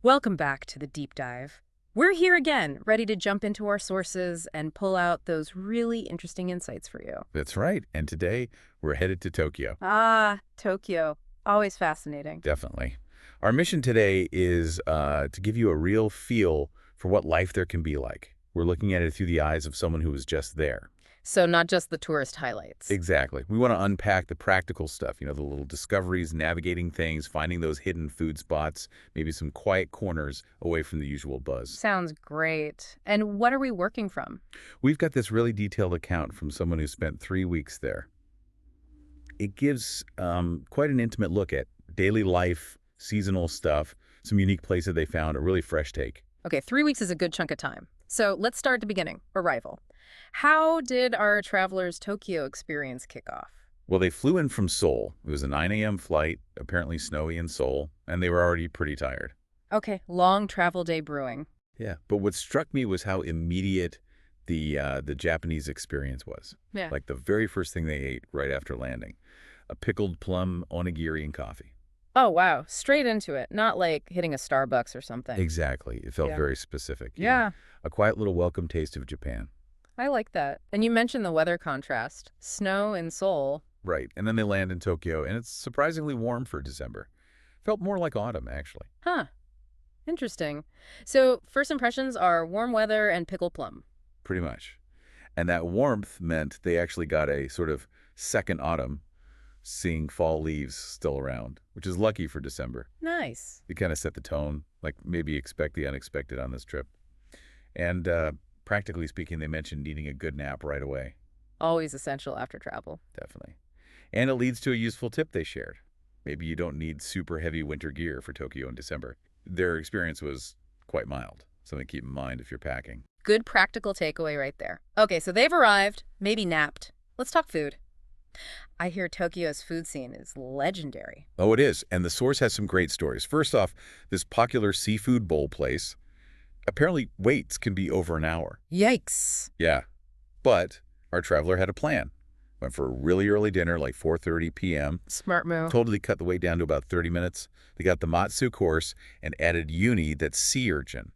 Welcome back to the deep dive. We're here again, ready to jump into our sources and pull out those really interesting insights for you. That's right. And today we're headed to Tokyo. Ah, Tokyo. Always fascinating. Definitely. Our mission today is to give you a real feel for what life there can be like. We're looking at it through the eyes of someone who was just there. So not just the tourist highlights. Exactly. We want to unpack the practical stuff, the little discoveries, navigating things, finding those hidden food spots, maybe some quiet corners away from the usual buzz. Sounds great. And what are we working from? We've got this really detailed account from someone who spent 3 weeks there. It gives quite an intimate look at daily life, seasonal stuff, some unique places they found, a really fresh take. Okay, 3 weeks is a good chunk of time. So let's start at the beginning, arrival. How did our travelers' Tokyo experience kick off? Well, they flew in from Seoul. It was a 9 a.m. flight, apparently snowy in Seoul, and they were already pretty tired. Okay, long travel day brewing. Yeah, but what struck me was how immediate the Japanese experience was. Yeah. Like the very first thing they ate right after landing, a pickled plum onigiri and coffee. Oh, wow. Straight into it. Not like hitting a Starbucks or something. Exactly. It felt Yeah. very specific. Yeah, A quiet little welcome taste of Japan. I like that. And you mentioned the weather contrast. Snow in Seoul. Right. And then they land in Tokyo, and it's surprisingly warm for December. Felt more like autumn, actually. Huh. Interesting. So, first impressions are warm weather and pickle plum. Pretty much. And that warmth meant they actually got a sort of second autumn, seeing fall leaves still around, which is lucky for December. Nice. They kind of set the tone, like maybe expect the unexpected on this trip. And practically speaking, they mentioned needing a good nap right away. Always essential after travel. Definitely. And it leads to a useful tip they shared. Maybe you don't need super heavy winter gear for Tokyo in December. Their experience was quite mild, something to keep in mind if you're packing. Good practical takeaway right there. Okay, so they've arrived, maybe napped. Let's talk food. I hear Tokyo's food scene is legendary. Oh, it is. And the source has some great stories. First off, this popular seafood bowl place, apparently waits can be over an hour. Yikes. Yeah. But our traveler had a plan. Went for a really early dinner, like 4:30 p.m. Smart move. Totally cut the wait down to about 30 minutes. They got the matsu course and added uni, that's sea urchin.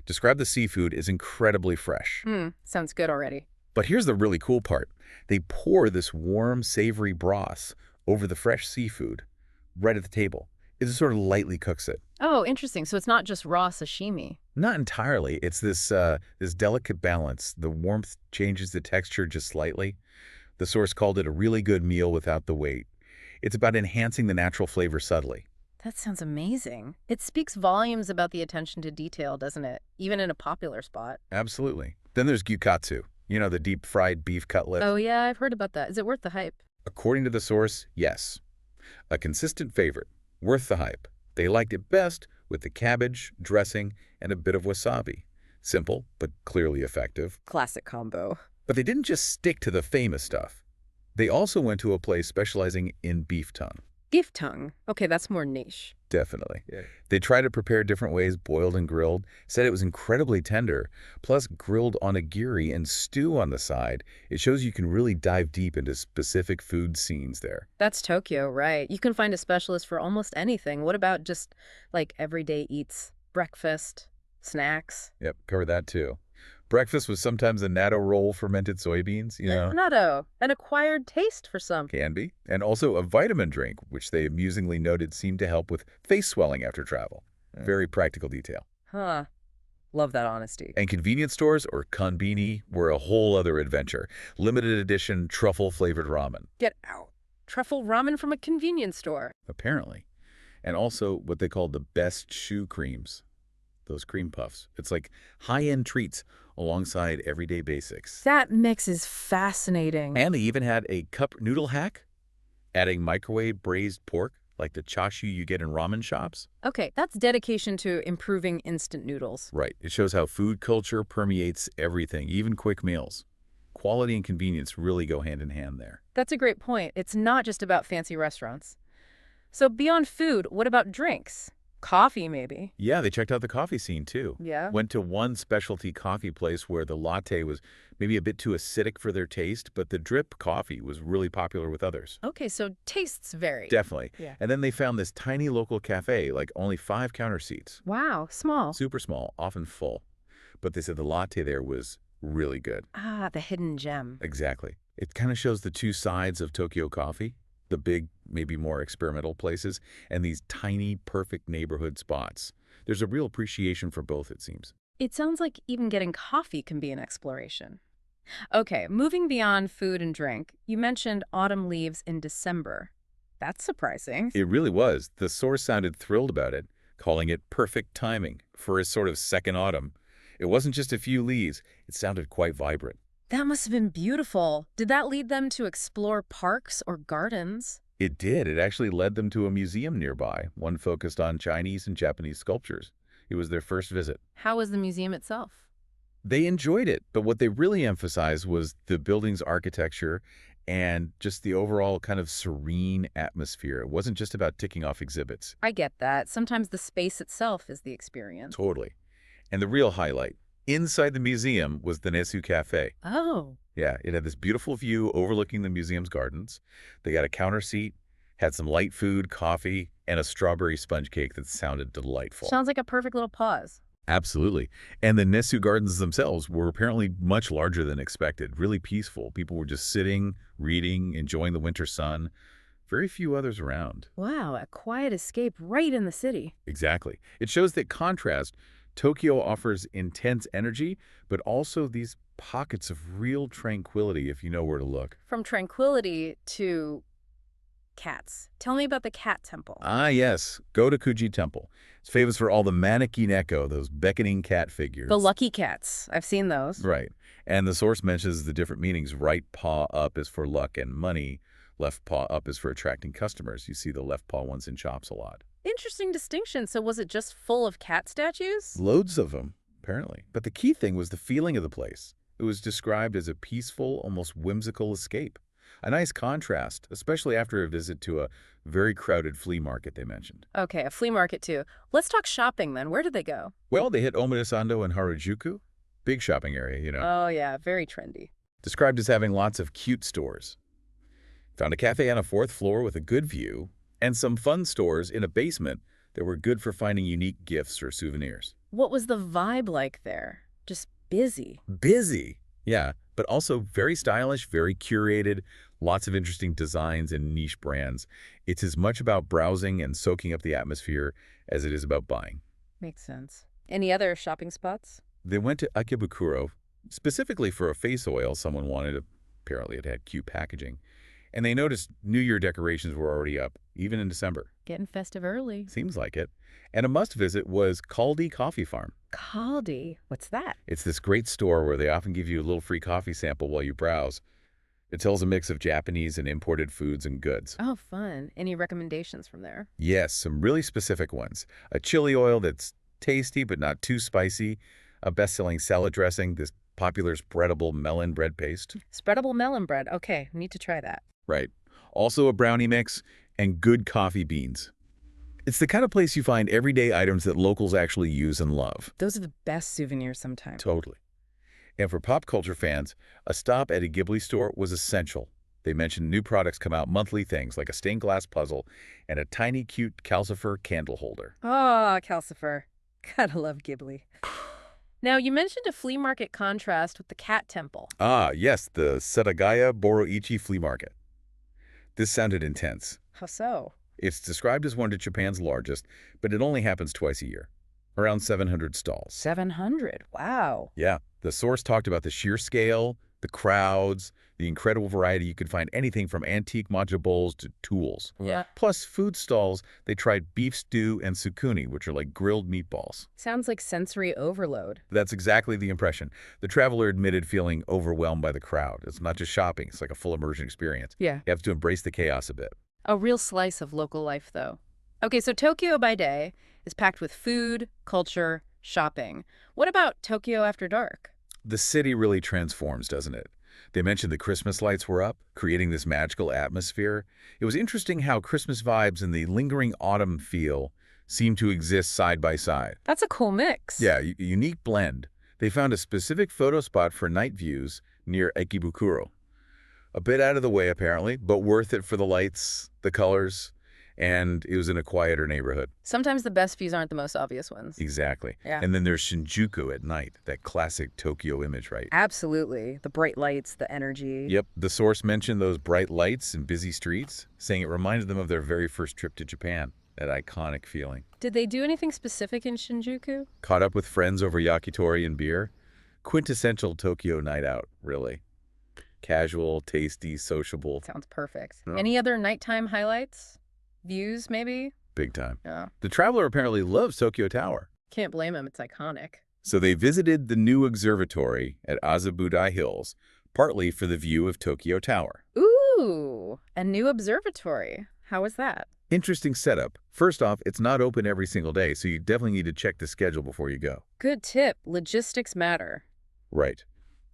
Describe the seafood as incredibly fresh. Sounds good already. But here's the really cool part. They pour this warm, savory broth over the fresh seafood right at the table. It just sort of lightly cooks it. Oh, interesting. So it's not just raw sashimi. Not entirely. It's this delicate balance. The warmth changes the texture just slightly. The source called it a really good meal without the weight. It's about enhancing the natural flavor subtly. That sounds amazing. It speaks volumes about the attention to detail, doesn't it? Even in a popular spot. Absolutely. Then there's gyukatsu, the deep-fried beef cutlet. Oh, yeah, I've heard about that. Is it worth the hype? According to the source, yes. A consistent favorite, worth the hype. They liked it best with the cabbage, dressing, and a bit of wasabi. Simple, but clearly effective. Classic combo. But they didn't just stick to the famous stuff. They also went to a place specializing in beef tongue. Beef tongue. Okay, that's more niche. Definitely. Yeah. They tried to prepare different ways, boiled and grilled, said it was incredibly tender, plus grilled onigiri and stew on the side. It shows you can really dive deep into specific food scenes there. That's Tokyo, right? You can find a specialist for almost anything. What about just like everyday eats? Breakfast, snacks? Yep, cover that too. Breakfast was sometimes a natto roll, fermented soybeans, Natto, an acquired taste for some. Can be. And also a vitamin drink, which they amusingly noted seemed to help with face swelling after travel. Very practical detail. Huh. Love that honesty. And convenience stores, or konbini, were a whole other adventure. Limited edition truffle-flavored ramen. Get out. Truffle ramen from a convenience store. Apparently. And also what they called the best shoe creams. Those cream puffs. It's like high-end treats alongside everyday basics. That mix is fascinating. And they even had a cup noodle hack, adding microwave braised pork, like the chashu you get in ramen shops. Okay, that's dedication to improving instant noodles. Right. It shows how food culture permeates everything, even quick meals. Quality and convenience really go hand in hand there. That's a great point. It's not just about fancy restaurants. So beyond food, what about drinks? Coffee, maybe. Yeah, they checked out the coffee scene too. Yeah. Went to one specialty coffee place where the latte was maybe a bit too acidic for their taste, but the drip coffee was really popular with others. Okay, so tastes vary. Definitely. Yeah. And then they found this tiny local cafe, like only 5 counter seats. Wow, small. Super small, often full. But they said the latte there was really good. Ah, the hidden gem. Exactly. It kind of shows the two sides of Tokyo coffee, the big, maybe more experimental places, and these tiny, perfect neighborhood spots. There's a real appreciation for both, it seems. It sounds like even getting coffee can be an exploration. Okay, moving beyond food and drink, you mentioned autumn leaves in December. That's surprising. It really was. The source sounded thrilled about it, calling it perfect timing for his sort of second autumn. It wasn't just a few leaves. It sounded quite vibrant. That must have been beautiful. Did that lead them to explore parks or gardens? It did. It actually led them to a museum nearby, one focused on Chinese and Japanese sculptures. It was their first visit. How was the museum itself? They enjoyed it, but what they really emphasized was the building's architecture and just the overall kind of serene atmosphere. It wasn't just about ticking off exhibits. I get that. Sometimes the space itself is the experience. Totally. And the real highlight, inside the museum was the Nesu Cafe. Oh, Yeah, it had this beautiful view overlooking the museum's gardens. They got a counter seat, had some light food, coffee, and a strawberry sponge cake that sounded delightful. sounds like a perfect little pause. Absolutely. And the Nesu Gardens themselves were apparently much larger than expected, really peaceful. People were just sitting, reading, enjoying the winter sun. Very few others around. Wow, a quiet escape right in the city. Exactly. It shows that contrast, Tokyo offers intense energy, but also these pockets of real tranquility if you know where to look. From tranquility to cats. Tell me about the cat temple. Ah, yes. Go to Kuji Temple. It's famous for all the maneki neko, those beckoning cat figures. The lucky cats. I've seen those. Right. And the source mentions the different meanings. Right paw up is for luck and money. Left paw up is for attracting customers. You see the left paw ones in shops a lot. Interesting distinction. So was it just full of cat statues? Loads of them, apparently. But the key thing was the feeling of the place. It was described as a peaceful, almost whimsical escape. A nice contrast, especially after a visit to a very crowded flea market they mentioned. Okay, a flea market too. Let's talk shopping then. Where did they go? Well, they hit Omotesando and Harajuku. Big shopping area, you know. Oh yeah, very trendy. Described as having lots of cute stores. Found a cafe on a 4th floor with a good view, and some fun stores in a basement that were good for finding unique gifts or souvenirs. What was the vibe like there? Just busy. Busy, yeah, but also very stylish, very curated, lots of interesting designs and niche brands. It's as much about browsing and soaking up the atmosphere as it is about buying. Makes sense. Any other shopping spots? They went to Akibukuro, specifically for a face oil someone wanted. Apparently it had cute packaging. And they noticed New Year decorations were already up, even in December. Getting festive early. Seems like it. And a must-visit was Kaldi Coffee Farm. Kaldi. What's that? It's this great store where they often give you a little free coffee sample while you browse. It tells a mix of Japanese and imported foods and goods. Oh, fun. Any recommendations from there? Yes, some really specific ones. A chili oil that's tasty but not too spicy. A best-selling salad dressing, this popular spreadable melon bread paste. Spreadable melon bread. Okay, need to try that. Right. Also a brownie mix and good coffee beans. It's the kind of place you find everyday items that locals actually use and love. Those are the best souvenirs sometimes. Totally. And for pop culture fans, a stop at a Ghibli store was essential. They mentioned new products come out monthly, things like a stained glass puzzle and a tiny cute calcifer candle holder. Oh, calcifer. Gotta love Ghibli. Now, you mentioned a flea market contrast with the cat temple. Ah, yes, the Setagaya Boroichi Flea Market. This sounded intense. How so? It's described as one of Japan's largest, but it only happens twice a year. Around 700 stalls. 700. Wow. Yeah, the source talked about the sheer scale, the crowds, the incredible variety. You could find anything from antique matcha bowls to tools. Yeah. Plus food stalls, they tried beef stew and sukuni, which are like grilled meatballs. Sounds like sensory overload. That's exactly the impression. The traveler admitted feeling overwhelmed by the crowd. It's not just shopping, it's like a full immersion experience. Yeah. You have to embrace the chaos a bit. A real slice of local life, though. Okay, so Tokyo by day is packed with food, culture, shopping. What about Tokyo after dark? The city really transforms, doesn't it? They mentioned the Christmas lights were up, creating this magical atmosphere. It was interesting how Christmas vibes and the lingering autumn feel seem to exist side by side. That's a cool mix. Yeah, unique blend. They found a specific photo spot for night views near Ekibukuro. A bit out of the way, apparently, but worth it for the lights, the colors, and it was in a quieter neighborhood. Sometimes the best views aren't the most obvious ones. Exactly. Yeah. And then there's Shinjuku at night, that classic Tokyo image, right? Absolutely. The bright lights, the energy. Yep, the source mentioned those bright lights and busy streets, saying it reminded them of their very first trip to Japan, that iconic feeling. Did they do anything specific in Shinjuku? Caught up with friends over yakitori and beer. Quintessential Tokyo night out, really. Casual, tasty, sociable. Sounds perfect. Yeah. Any other nighttime highlights? Views, maybe? Big time. Yeah. The traveler apparently loves Tokyo Tower. Can't blame him. It's iconic. So they visited the new observatory at Azabudai Hills, partly for the view of Tokyo Tower. Ooh, a new observatory. How was that? Interesting setup. First off, it's not open every single day, so you definitely need to check the schedule before you go. Good tip. Logistics matter. Right.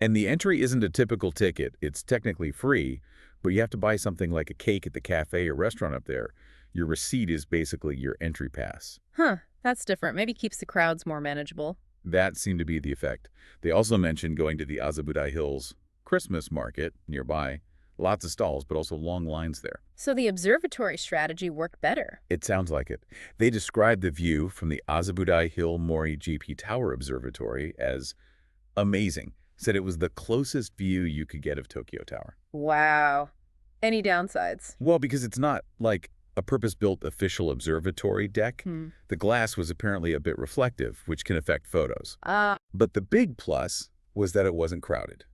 And the entry isn't a typical ticket. It's technically free, but you have to buy something like a cake at the cafe or restaurant up there. Your receipt is basically your entry pass. Huh, that's different. Maybe keeps the crowds more manageable. That seemed to be the effect. They also mentioned going to the Azabudai Hills Christmas market nearby. Lots of stalls, but also long lines there. So the observatory strategy worked better. It sounds like it. They described the view from the Azabudai Hill Mori GP Tower Observatory as amazing. Said it was the closest view you could get of Tokyo Tower. Wow. Any downsides? Well, because it's not like a purpose-built official observatory deck. The glass was apparently a bit reflective, which can affect photos. But the big plus was that it wasn't crowded.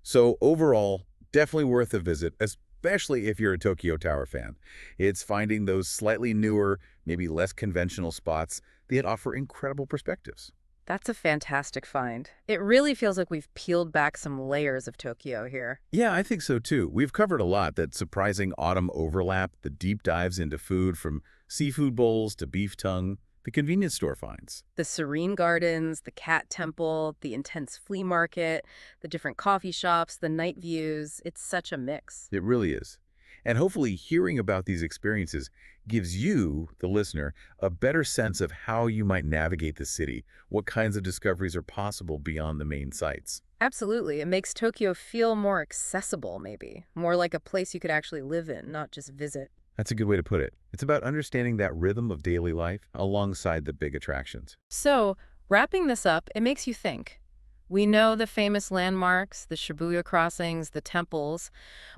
So overall, definitely worth a visit, especially if you're a Tokyo Tower fan. It's finding those slightly newer, maybe less conventional spots that offer incredible perspectives. That's a fantastic find. It really feels like we've peeled back some layers of Tokyo here. Yeah, I think so too. We've covered a lot: that surprising autumn overlap, the deep dives into food from seafood bowls to beef tongue, the convenience store finds. The serene gardens, the cat temple, the intense flea market, the different coffee shops, the night views. It's such a mix. It really is. And hopefully hearing about these experiences gives you, the listener, a better sense of how you might navigate the city, what kinds of discoveries are possible beyond the main sites. Absolutely. It makes Tokyo feel more accessible, maybe. More like a place you could actually live in, not just visit. That's a good way to put it. It's about understanding that rhythm of daily life alongside the big attractions. So, wrapping this up, it makes you think. We know the famous landmarks, the Shibuya crossings, the temples,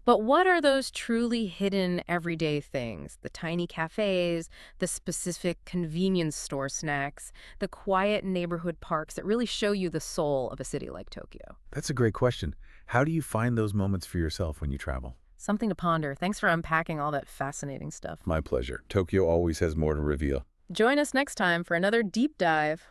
but what are those truly hidden everyday things? The tiny cafes, the specific convenience store snacks, the quiet neighborhood parks that really show you the soul of a city like Tokyo. That's a great question. How do you find those moments for yourself when you travel? Something to ponder. Thanks for unpacking all that fascinating stuff. My pleasure. Tokyo always has more to reveal. Join us next time for another deep dive.